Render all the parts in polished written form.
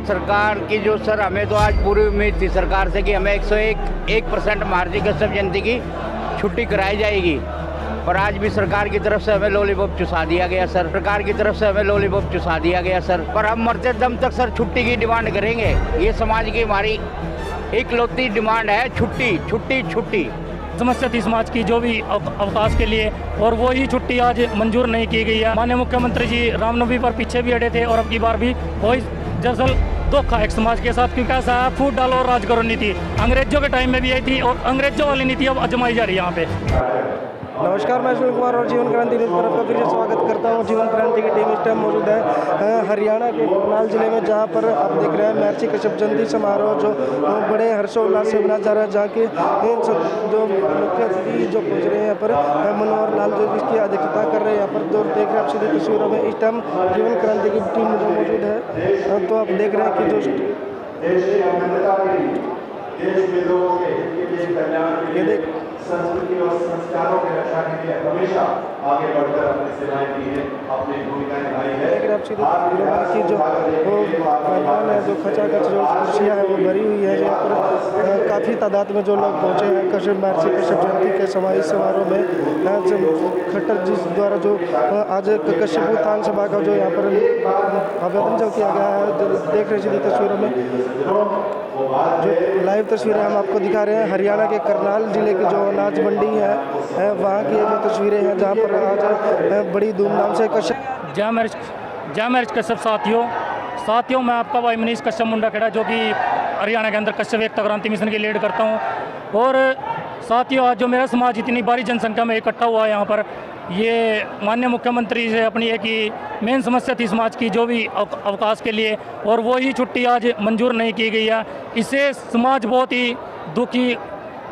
सरकार की जो सर हमें तो आज पूरी उम्मीद थी सरकार से कि हमें 101% महाराज कश्यप जयंती की छुट्टी कराई जाएगी, पर आज भी सरकार की तरफ से हमें लॉलीपॉप चुसा दिया गया सर। सरकार की तरफ से हमें लॉलीपॉप चुसा दिया गया सर, पर हम मरते दम तक सर छुट्टी की डिमांड करेंगे। ये समाज की हमारी इकलौती डिमांड है, छुट्टी छुट्टी छुट्टी। समस्या थी समाज की जो भी अवकाश के लिए, और वो ही छुट्टी आज मंजूर नहीं की गई है। माननीय मुख्यमंत्री जी रामनवमी पर पीछे भी अड़े थे और अब की बार भी वही दरअसल धोखा है एक समाज के साथ, क्योंकि ऐसा है फूट डालो और राज करो नीति अंग्रेजों के टाइम में भी आई थी और अंग्रेजों वाली नीति अब आजमाई जा रही है यहाँ पे। नमस्कार, मैं सुनील कुमार और जीवन क्रांति न्यूज़ पर आपका फिर से स्वागत करता हूं। जीवन क्रांति की टीम इस टाइम मौजूद है हरियाणा के करनाल जिले में, जहां पर आप देख रहे हैं महर्षि कश्यप जयंती समारोह जो बड़े हर्षोल्लास से मनाया जा रहा है, जहां के जो मुख्य अतिथि जो पहुंच रहे हैं यहाँ पर मनोहर लाल जो इसकी अध्यक्षता कर रहे हैं। यहाँ पर जो देख रहे हैं आप सीधी तस्वीरों में, इस टाइम जीवन क्रांति की टीम जो मौजूद है, तो आप देख रहे हैं कि जो ये देख संस्कृति और संस्कारों की रक्षा के लिए हमेशा आगे बढ़कर अपनी सेवाएं दी है, अपनी भूमिका निभाई है। कि जो मैदान है, जो खचाखच जो कुर्सियाँ हैं वो भरी हुई है। यहाँ पर काफ़ी तादाद में जो लोग पहुँचे हैं महर्षि कश्यप जयंती के समारोह में। खट्टर जी द्वारा जो आज कश्यप उत्थान सभा का जो यहाँ पर आवेदन जो किया गया है, जो देख रहे सीधी तस्वीरों में, जो लाइव तस्वीरें हम आपको दिखा रहे हैं हरियाणा के करनाल जिले की जो अनाज मंडी है वहाँ की ये जो तस्वीरें हैं, जहाँ पर आज बड़ी धूमधाम से कश्यप जय महर्षि कश्यप साथियों, मैं आपका भाई मनीष कश्यप मुंडा खेड़ा, जो कि हरियाणा के अंदर कश्यप एकता क्रांति मिशन की लीड करता हूँ। और साथियों, आज जो मेरा समाज इतनी भारी जनसंख्या में इकट्ठा हुआ है यहाँ पर, ये माननीय मुख्यमंत्री से अपनी एक ही मेन समस्या थी समाज की जो भी अवकाश के लिए, और वो ही छुट्टी आज मंजूर नहीं की गई है। इससे समाज बहुत ही दुखी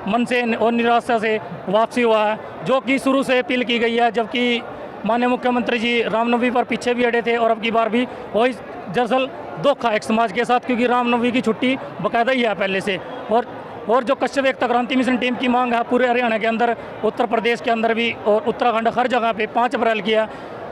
मन से और निराशा से वापसी हुआ है, जो कि शुरू से अपील की गई है, जबकि माननीय मुख्यमंत्री जी रामनवमी पर पीछे भी अड़े थे और अब की बार भी वही दरअसल धोखा एक समाज के साथ, क्योंकि रामनवमी की छुट्टी बाकायदा ही है पहले से। और जो कश्यप एकता क्रांति मिशन टीम की मांग है पूरे हरियाणा के अंदर, उत्तर प्रदेश के अंदर भी और उत्तराखंड, हर जगह पे 5 अप्रैल की है।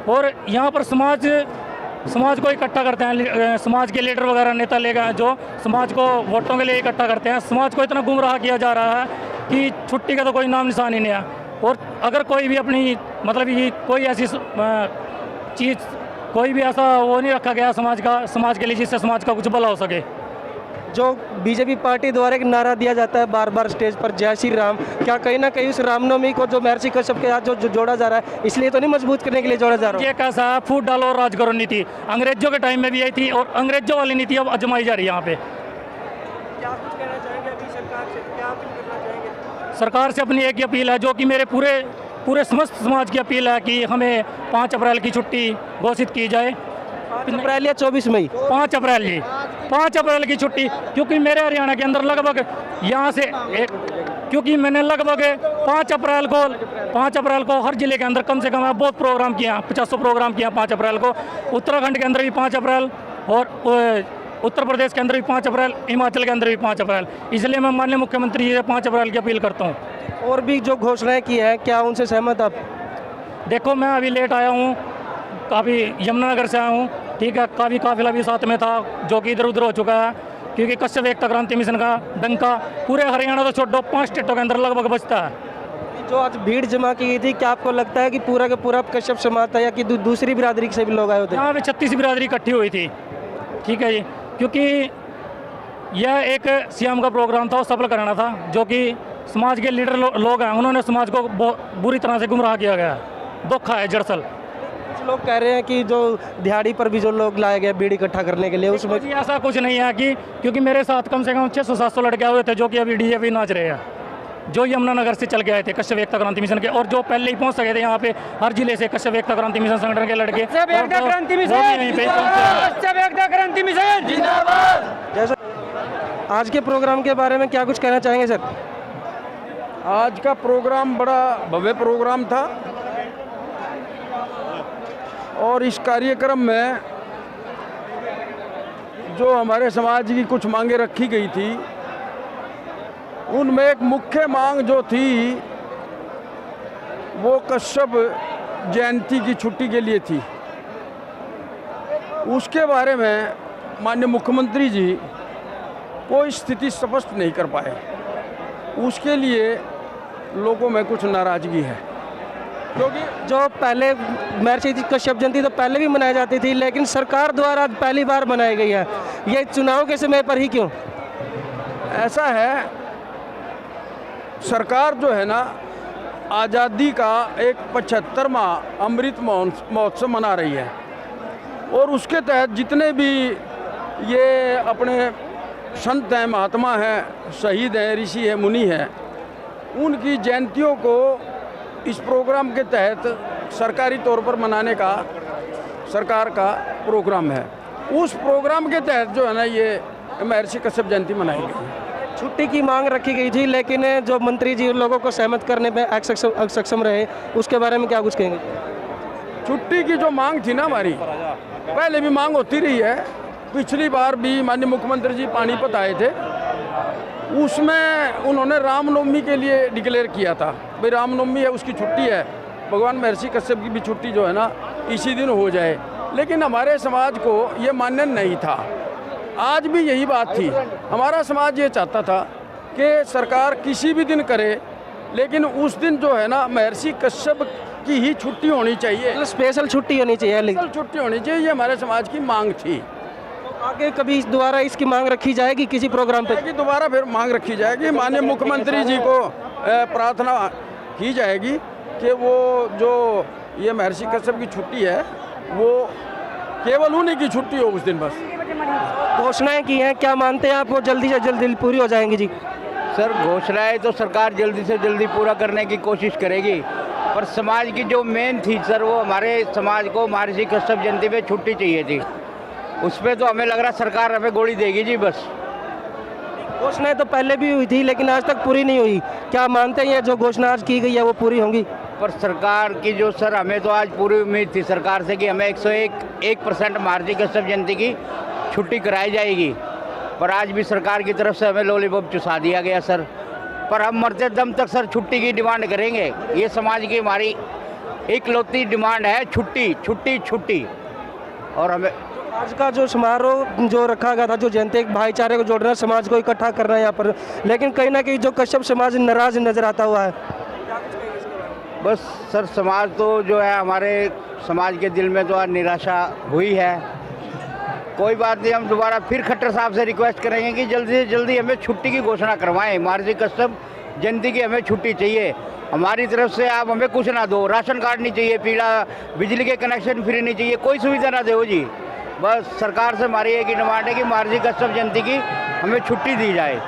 और यहाँ पर समाज को इकट्ठा करते हैं, समाज के लीडर वगैरह नेता लेगा जो समाज को वोटों के लिए इकट्ठा करते हैं। समाज को इतना गुमराह किया जा रहा है कि छुट्टी का तो कोई नाम निशान ही नहीं है। और अगर कोई भी अपनी मतलब ये कोई ऐसी चीज़, कोई भी ऐसा वो नहीं रखा गया समाज के लिए जिससे समाज का कुछ भला हो सके। जो बीजेपी पार्टी द्वारा एक नारा दिया जाता है बार बार स्टेज पर, जय श्री राम, क्या कहीं ना कहीं उस रामनवमी को जो महर्षि कश्यप के साथ जो जोड़ा जा रहा है, इसलिए तो नहीं मजबूत करने के लिए जोड़ा जा रहा है? ये कैसा है, फूट डालो और राज करो नीति अंग्रेजों के टाइम में भी आई थी और अंग्रेजों वाली नीति अब आजमाई जा रही है यहाँ पे। क्या कुछ कहना चाहेंगे अभी सरकार से, क्या अपील करना चाहेंगे? सरकार से अपनी एक ही अपील है, जो कि मेरे पूरे समस्त समाज की अपील है कि हमें 5 अप्रैल की छुट्टी घोषित की जाए। 5 अप्रैल या 24 मई? 5 अप्रैल जी, 5 अप्रैल की छुट्टी, क्योंकि मेरे हरियाणा के अंदर लगभग यहाँ से क्योंकि मैंने लगभग 5 अप्रैल को हर जिले के अंदर कम से कम बहुत प्रोग्राम किया, 50 प्रोग्राम किया 5 अप्रैल को। उत्तराखंड के अंदर भी 5 अप्रैल और उत्तर प्रदेश के अंदर भी 5 अप्रैल, हिमाचल के अंदर भी 5 अप्रैल। इसलिए मैं माननीय मुख्यमंत्री जी से 5 अप्रैल की अपील करता हूँ। और भी जो घोषणाएं की है, क्या उनसे सहमत आप? देखो, मैं अभी लेट आया हूँ, काफ़ी यमुनानगर से आया हूँ, ठीक है, काफ़ी काफिला भी साथ में था जो कि इधर उधर हो चुका है, क्योंकि कश्यप एकता क्रांति मिशन का डंका पूरे हरियाणा तो छोड़ो 5 स्टेटों के अंदर लगभग बजता है। जो आज भीड़ जमा की गई थी, क्या आपको लगता है कि पूरा का पूरा कश्यप समाज था या कि दूसरी बिरादरी के सभी लोग आए होते? यहाँ पे 36 बिरादरी इकट्ठी हुई थी, ठीक है जी, क्योंकि यह एक सीएम का प्रोग्राम था, वो सफल कराना था, जो कि समाज के लीडर लोग हैं, उन्होंने समाज को बुरी तरह से गुमराह किया गया, धोखा है दरअसल। कुछ लोग कह रहे हैं कि जो दिहाड़ी पर भी जो लोग लाए गए भीड़ इकट्ठा करने के लिए, उसमें ऐसा कुछ नहीं है कि, क्योंकि मेरे साथ कम से कम 600-700 लड़के हुए थे जो कि अभी डीजे भी नाच रहे हैं, जो यमुनानगर से चल के आए थे कश्यप एकता क्रांति मिशन के, और जो पहले ही पहुंच सके थे यहाँ पे हर जिले से कश्यप एकता क्रांति मिशन संगठन के लड़के। जैसा आज के प्रोग्राम के बारे में क्या कुछ कहना चाहेंगे सर? आज का प्रोग्राम बड़ा भव्य प्रोग्राम था और इस कार्यक्रम में जो हमारे समाज की कुछ मांगे रखी गई थी, उनमें एक मुख्य मांग जो थी वो कश्यप जयंती की छुट्टी के लिए थी। उसके बारे में माननीय मुख्यमंत्री जी कोई स्थिति स्पष्ट नहीं कर पाए, उसके लिए लोगों में कुछ नाराज़गी है। क्योंकि जो पहले महर्षि कश्यप जयंती तो पहले भी मनाई जाती थी, लेकिन सरकार द्वारा पहली बार मनाई गई है, ये चुनाव के समय पर ही क्यों? ऐसा है, सरकार जो है ना आज़ादी का एक 75वां अमृत महोत्सव मना रही है, और उसके तहत जितने भी ये अपने संत हैं, महात्मा हैं, शहीद हैं, ऋषि हैं, मुनि हैं, उनकी जयंतियों को इस प्रोग्राम के तहत सरकारी तौर पर मनाने का सरकार का प्रोग्राम है। उस प्रोग्राम के तहत जो है ना ये महर्षि कश्यप जयंती मनाई गई है। छुट्टी की मांग रखी गई थी, लेकिन जो मंत्री जी लोगों को सहमत करने में अक्षम रहे, उसके बारे में क्या कुछ कहेंगे? छुट्टी की जो मांग थी ना हमारी, पहले भी मांग होती रही है। पिछली बार भी माननीय मुख्यमंत्री जी पानीपत आए थे, उसमें उन्होंने रामनवमी के लिए डिक्लेयर किया था, भाई रामनवमी है, उसकी छुट्टी है, भगवान महर्षि कश्यप की भी छुट्टी जो है ना इसी दिन हो जाए। लेकिन हमारे समाज को ये मान्य नहीं था। आज भी यही बात थी, हमारा समाज ये चाहता था कि सरकार किसी भी दिन करे, लेकिन उस दिन जो है ना महर्षि कश्यप की ही छुट्टी होनी चाहिए, स्पेशल छुट्टी होनी चाहिए, लेकिन छुट्टी होनी चाहिए, ये हमारे समाज की मांग थी। आगे कभी दोबारा इसकी मांग रखी जाएगी किसी प्रोग्राम पे? कि दोबारा फिर मांग रखी जाएगी, माननीय मुख्यमंत्री जी को प्रार्थना की जाएगी कि वो जो ये महर्षि कश्यप की छुट्टी है वो केवल उन्हीं की छुट्टी हो उस दिन बस। घोषणाएं की हैं, क्या मानते हैं आप वो जल्दी से जल्दी पूरी हो जाएंगी जी? सर घोषणाएं तो सरकार जल्दी से जल्दी पूरा करने की कोशिश करेगी, पर समाज की जो मेन थी सर, वो हमारे समाज को महर्षि कश्यप जयंती पे छुट्टी चाहिए थी। उस पर तो हमें लग रहा सरकार हमें गोली देगी जी बस। घोषणाएं तो पहले भी हुई थी, लेकिन आज तक पूरी नहीं हुई। क्या मानते हैं जो घोषणा आज की गई है वो पूरी होंगी? पर सरकार की जो सर, हमें तो आज पूरी उम्मीद थी सरकार से कि हमें 101% महर्षि कश्यप जयंती की छुट्टी कराई जाएगी, पर आज भी सरकार की तरफ से हमें लॉलीपॉप चुसा दिया गया सर। पर हम मरते दम तक सर छुट्टी की डिमांड करेंगे, ये समाज की हमारी इकलौती डिमांड है, छुट्टी छुट्टी छुट्टी। और हमें आज का जो समारोह जो रखा गया था, जो जयंती, एक भाईचारे को जोड़ना, समाज को इकट्ठा करना है यहाँ पर, लेकिन कहीं ना कहीं जो कश्यप समाज नाराज नजर आता हुआ है। बस सर समाज तो जो है, हमारे समाज के दिल में तो आज निराशा हुई है। कोई बात नहीं, हम दोबारा फिर खट्टर साहब से रिक्वेस्ट करेंगे कि जल्दी से जल्दी हमें छुट्टी की घोषणा करवाएं। महर्षि कश्यप जयंती की हमें छुट्टी चाहिए। हमारी तरफ से आप हमें कुछ ना दो, राशन कार्ड नहीं चाहिए, पीला बिजली के कनेक्शन फ्री नहीं चाहिए, कोई सुविधा ना दो जी। बस सरकार से हमारी एक ही डिमांड है कि महर्षि कश्यप जयंती की हमें छुट्टी दी जाए।